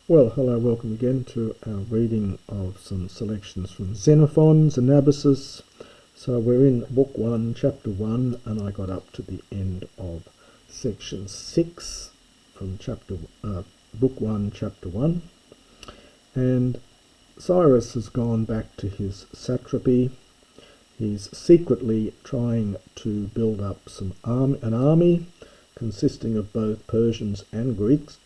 Well, hello, welcome again to our reading of some selections from Xenophon's Anabasis. So we're in Book 1, Chapter 1, and I got up to the end of Section 6 from Book 1, Chapter 1. And Cyrus has gone back to his satrapy. He's secretly trying to build up an army consisting of both Persians and Greeks.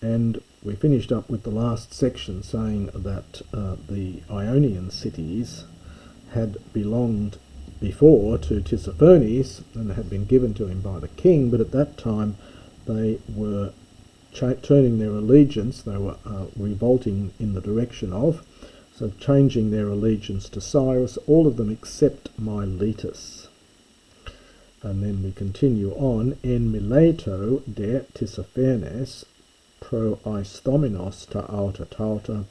And we finished up with the last section saying that the Ionian cities had belonged before to Tissaphernes and had been given to him by the king, but at that time they were turning their allegiance, they were revolting in the direction of, so changing their allegiance to Cyrus, all of them except Miletos. And then we continue on, en Mileto de Tissaphernes pro Aisthomos ta auta tauta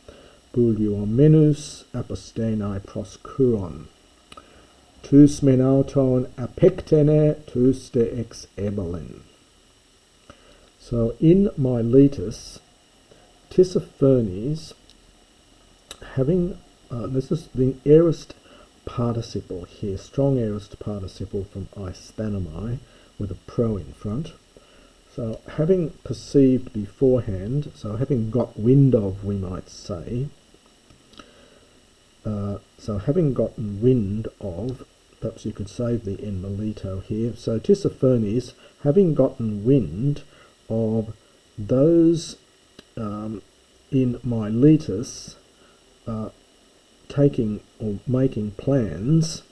buliomenus apostenai proscuron tus menauton apectene tus de ex ebelin. So in Miletus, Tissaphernes, having this is the aorist participle here, strong aorist participle from Aisthomai with a pro in front. So having perceived beforehand, so having got wind of, we might say, so having gotten wind of, perhaps you could save the en Mileto here, so Tissaphernes, having gotten wind of those in Miletus taking or making plans,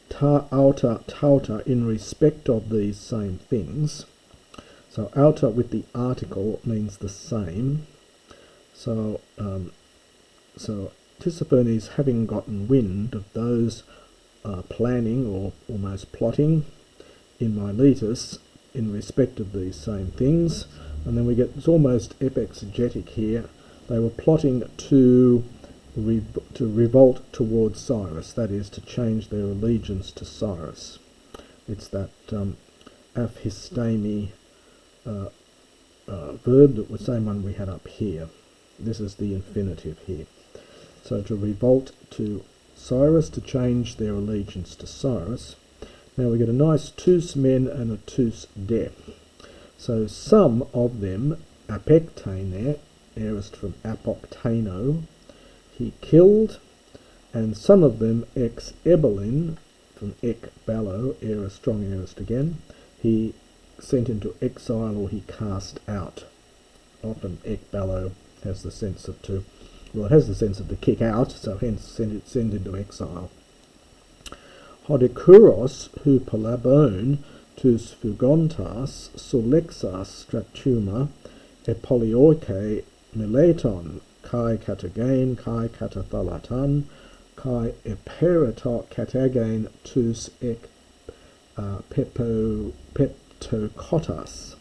ta auta tauta, in respect of these same things. So auta with the article means the same. So Tissaphernes, having gotten wind of those planning or almost plotting in Miletus in respect of these same things, and then we get, it's almost epexegetic here, they were plotting to revolt towards Cyrus, that is, to change their allegiance to Cyrus. It's that aphistemi verb, that was the same one we had up here. This is the infinitive here. So to revolt to Cyrus, to change their allegiance to Cyrus. Now we get a nice tus men and a tus de. So some of them, apectene, aorist from apoktano, he killed, and some of them ex ebelin, from ek ballo, aorist, strong aorist again, he sent into exile or he cast out. Often ek ballo has the sense of to kick out, so hence send into exile. Hodekuros hu palabon tus fugontas solexas stratuma epolioike mileton kai katagain kai katathalatan kai eperitot katagain tus ek peptokotas.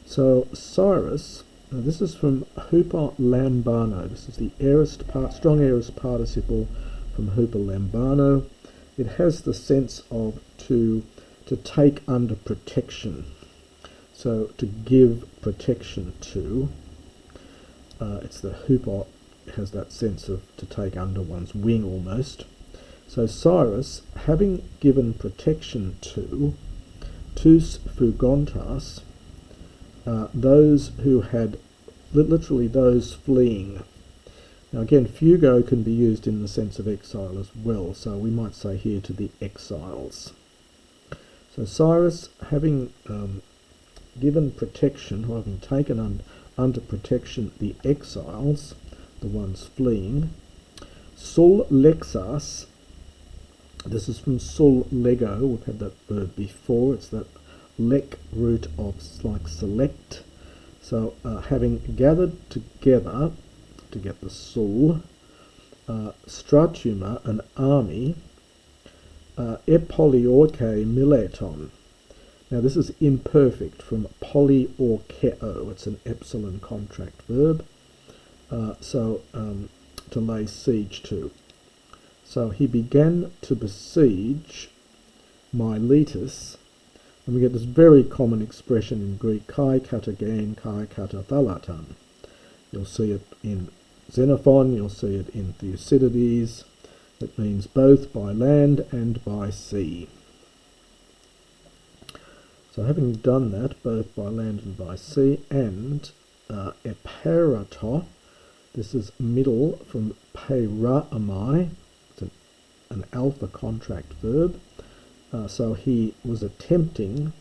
So Cyrus, this is from hupa lambano. This is the strong aorist participle from hupa lambano. It has the sense of to take under protection. So to give protection to. It's the hupa, has that sense of to take under one's wing almost. So Cyrus, having given protection to tus fugontas, those who had, literally those fleeing. Now again, fugo can be used in the sense of exile as well, so we might say here to the exiles. So Cyrus, having given protection, or having taken under protection the exiles, the ones fleeing, sul lexas, this is from sul lego, we've had that verb before, it's that lek root of like select. So having gathered together to get the sul, stratuma, an army, epoliorke mileton. Now this is imperfect from polyorkeo, it's an epsilon contract verb, to lay siege to. So he began to besiege Miletus And we get this very common expression in Greek, kai katagain, kai katathalatan. You'll see it in Xenophon, you'll see it in Thucydides. It means both by land and by sea. So having done that, both by land and by sea, and eperato, this is middle from peiramai, it's an alpha contract verb. So he was attempting,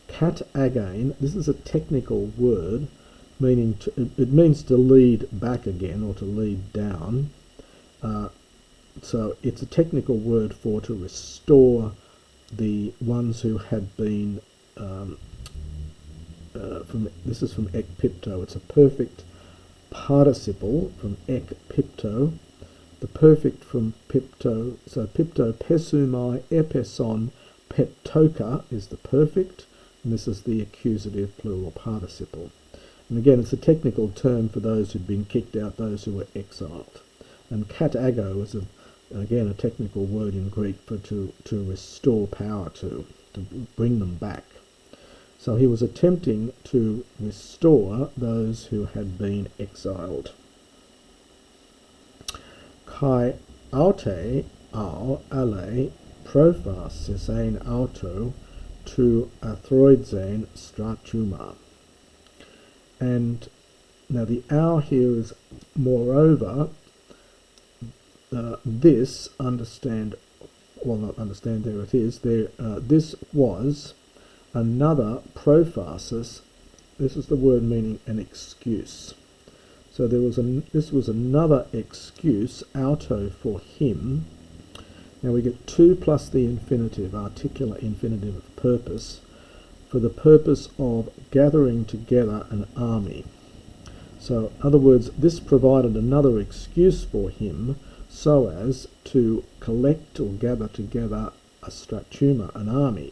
kat again, this is a technical word, meaning it means to lead back again or to lead down. So it's a technical word for to restore the ones who had been, this is from ekpipto, it's a perfect participle from ekpipto, the perfect from pipto, so pipto pesumai epeson peptoka is the perfect, and this is the accusative plural participle. And again, it's a technical term for those who'd been kicked out, those who were exiled. And katago is again a technical word in Greek for to restore power to bring them back. So he was attempting to restore those who had been exiled. Kai aute au ale profas sesein auto to athroidzein stratuma. And now the au here is moreover, this, understand, well not understand, there it is, there, this was another prophasis, this is the word meaning an excuse. So there was this was another excuse, auto, for him. Now we get 2 plus the infinitive, articular infinitive of purpose, for the purpose of gathering together an army. So in other words, this provided another excuse for him so as to collect or gather together a stratuma, an army.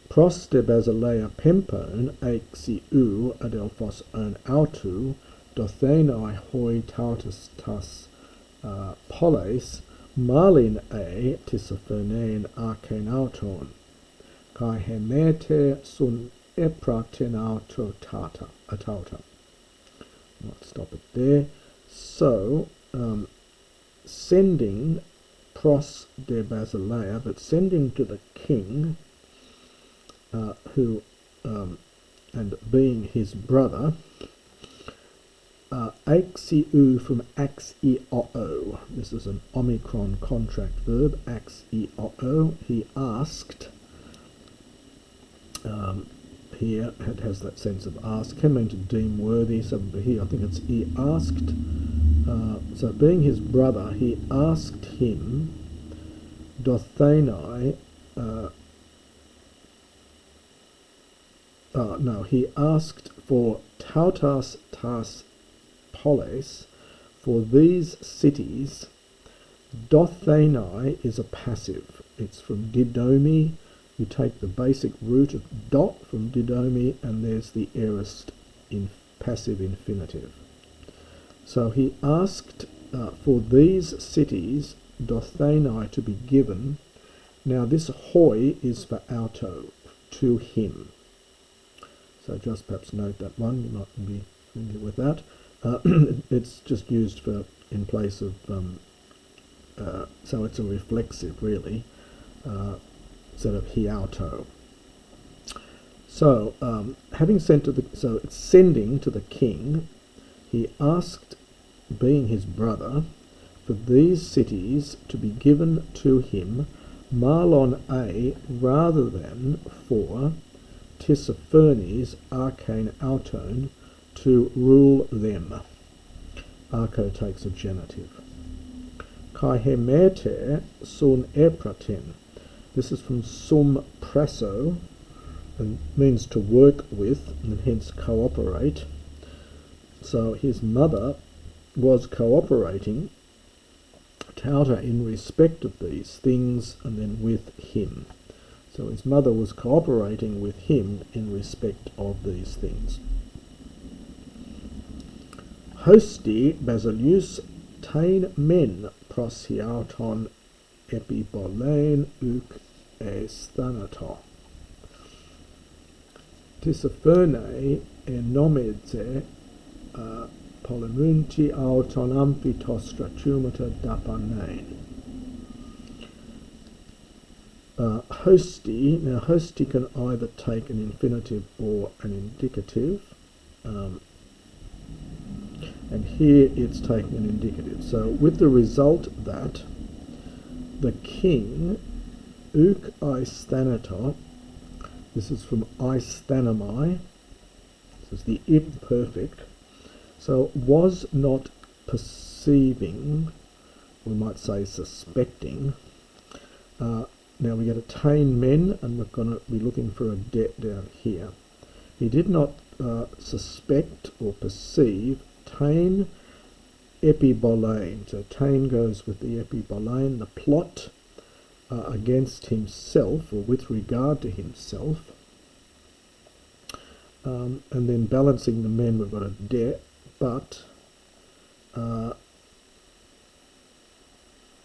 Pros de basileia pempon eixiu adelphos on autu dothenai hoi tautus tas poles malin e Tissaphernes arkenauton kai hemete sun epratenauto atauta. I'll stop it there. So sending pros de basileia, but sending to the king, who and being his brother, axiu from axio, this is an omicron contract verb, axio, he asked, here it has that sense of ask, can mean to deem worthy, so here I think it's he asked, so being his brother, he asked him, dothenai, he asked for tautas tas polis, for these cities. Dothenai is a passive. It's from didomi. You take the basic root of dot from didomi, and there's the aorist in passive infinitive. So he asked for these cities, dothenai, to be given. Now this hoi is for auto, to him. So just perhaps note that one, you might be familiar with that. It's just used for in place of, so it's a reflexive really, instead of hiauto. So having sent to the, so it's sending to the king, he asked, being his brother, for these cities to be given to him, malon a, rather than for Tissaphernes arcane auton, to rule them. Arco takes a genitive. Kai hemete sun epratin. This is from sum presso, and means to work with, and hence cooperate. So his mother was cooperating, tauta, in respect of these things, and then with him. So his mother was cooperating with him in respect of these things. Hosti basilius tain men prosiauton epibolein uk esthanato. Tissaphernes enomedze polemunti auton amphitos stratumata dapanein. Hosti. Now, hosti can either take an infinitive or an indicative. And here it's taking an indicative. So with the result that the king, uk aisthanato, this is from aisthanamai, this is the imperfect, so was not perceiving, we might say suspecting. Now we get attain men, and we're going to be looking for a det down here. He did not suspect or perceive tain epibolein. So tain goes with the epibolein, the plot against himself, or with regard to himself. And then balancing the men, we've got a det, but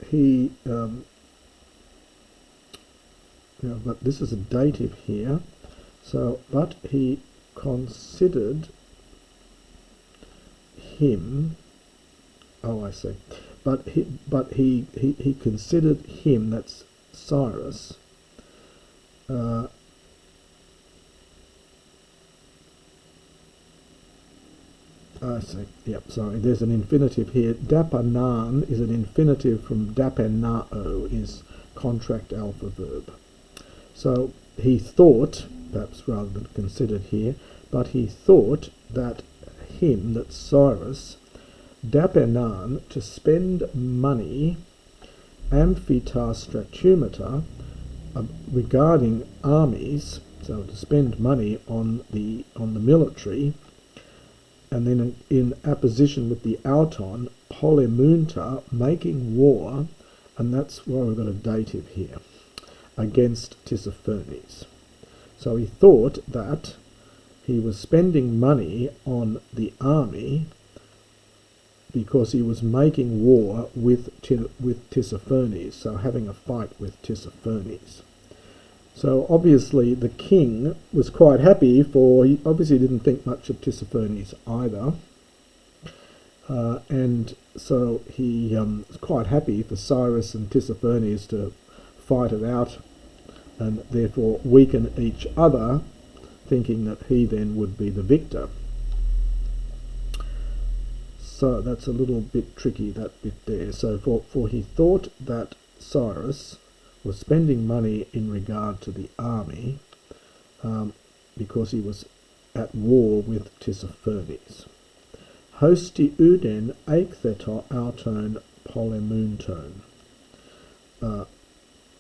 he but this is a dative here, so but he considered him. Oh, I see. But he considered him. That's Cyrus. I see. Yep. Sorry. There's an infinitive here. Dapanan is an infinitive from dapenao, is contract alpha verb. So he thought, perhaps rather than considered here, but he thought that him, that Cyrus, dapenan, to spend money, amphita stratumata, regarding armies, so to spend money on the military, and then in apposition with the auton, polemunta, making war, and that's why we've got a dative here, against Tissaphernes. So he thought that he was spending money on the army because he was making war with Tissaphernes, so having a fight with Tissaphernes. So obviously the king was quite happy, for he obviously didn't think much of Tissaphernes either, and so he was quite happy for Cyrus and Tissaphernes to fight it out and therefore weaken each other, thinking that he then would be the victor. So that's a little bit tricky, that bit there. So for he thought that Cyrus was spending money in regard to the army because he was at war with Tissaphernes. Hosti uden eichtheto auton polemunton.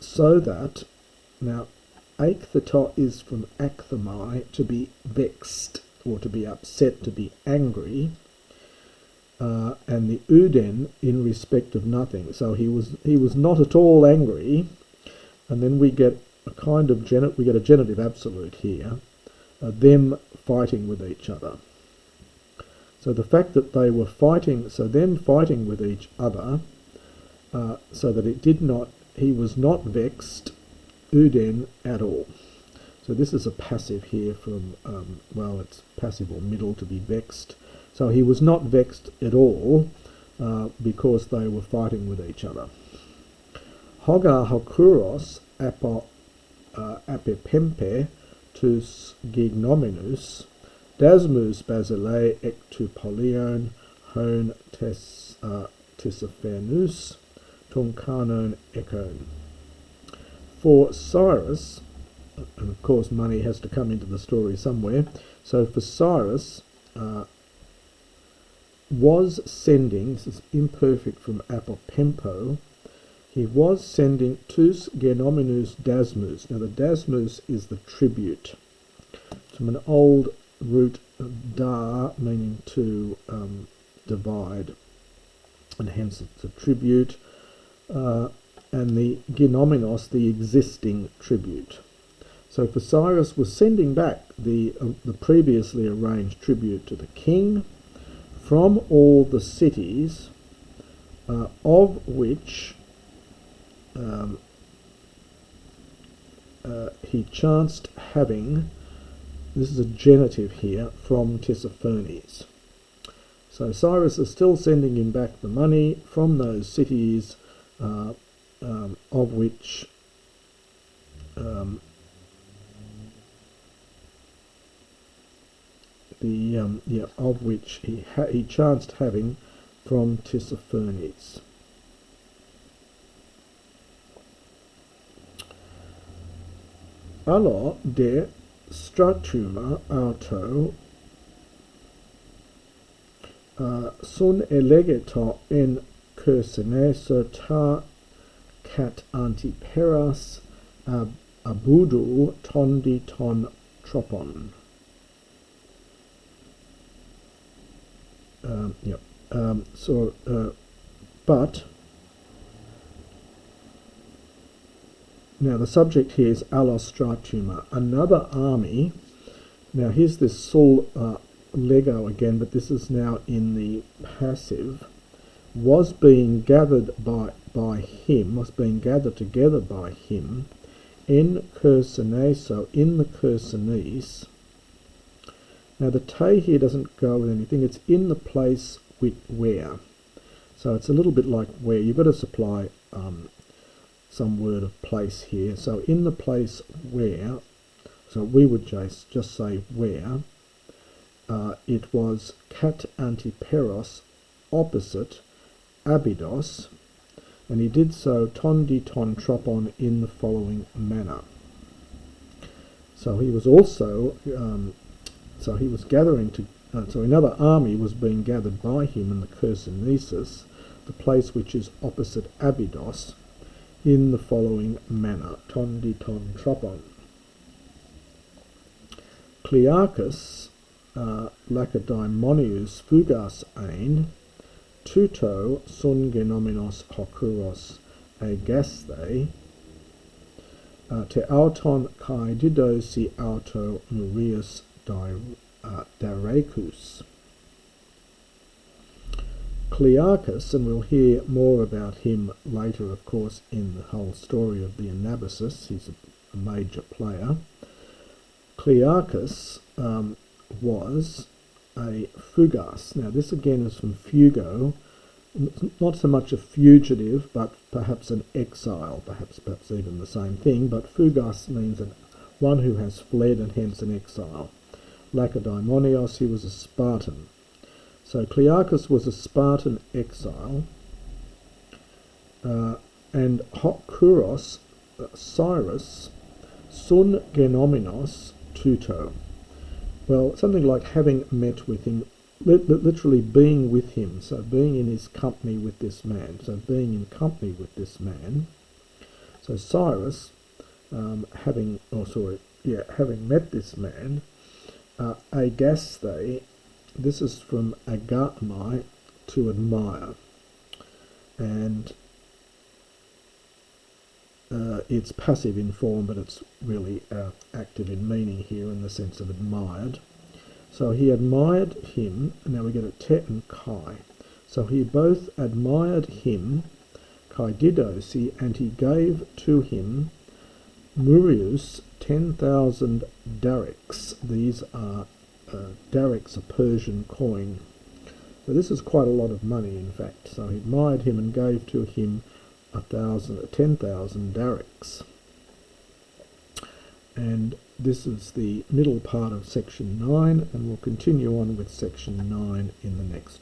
So that, now eichtheto is from akthemai, to be vexed, or to be upset, to be angry, and the uden in respect of nothing. So he was not at all angry, and then we get a kind of we get a genitive absolute here, them fighting with each other. So the fact that they were fighting, so them fighting with each other, so that he was not vexed, uden, at all. So this is a passive here from, well, it's passive or middle, to be vexed. So he was not vexed at all because they were fighting with each other. Hoga hokuros apepempe tus gignominus dasmus basileia ectu polion hon Tissaphernes tuncanon econ. For Cyrus, and of course money has to come into the story somewhere, so for Cyrus was sending, this is imperfect from apopempo, he was sending tus genominus dasmus. Now the dasmus is the tribute. It's from an old root da, meaning to divide, and hence it's a tribute, and the genominos, the existing tribute. So for Cyrus was sending back the previously arranged tribute to the king from all the cities of which he chanced having this is a genitive here, from Tissaphernes. So Cyrus is still sending him back the money from those cities, of which he chanced having from Tissaphernes. Allo de stratuma auto sun elegeto en Kerseneso ta cat antiperas abudu tondi ton tropon. But now the subject here is allostratuma, another army. Now here's this sul lego again, but this is now in the passive. Was being gathered together by him, en Kerseneso, in the Kersenes. Now the te here doesn't go with anything, it's in the place with where. So it's a little bit like where. You've got to supply some word of place here. So in the place where, so we would just say where, it was kat antiperos, opposite Abydos, and he did so tondi ton tropon, in the following manner. So he was also, so he was gathering to, so another army was being gathered by him in the Kersenesus, the place which is opposite Abydos, in the following manner, tondi ton tropon. Clearchus Lacedaemonius fugas ein, tuto sun genomenos hokuros agasthei, te auton kai didosi auto murius darecus. Clearchus, and we'll hear more about him later, of course, in the whole story of the Anabasis. He's a major player. Clearchus was a fugas. Now this again is from fugo, not so much a fugitive, but perhaps an exile, perhaps even the same thing, but fugas means one who has fled and hence an exile. Lacedaemonios, he was a Spartan. So Clearchus was a Spartan exile, and Kyros, Cyrus, sun genomenos tuto. Well, something like having met with him, literally being with him, so being in his company with this man, so being in company with this man. So Cyrus, having met this man, agasthei, this is from agamai, to admire, and it's passive in form, but it's really active in meaning here in the sense of admired. So he admired him, and now we get a te and kai. So he both admired him, kai didosi, and he gave to him murius 10,000 darics. These are darics, a Persian coin. So this is quite a lot of money, in fact. So he admired him and gave to him 10,000 darics. And this is the middle part of section 9, and we'll continue on with section 9 in the next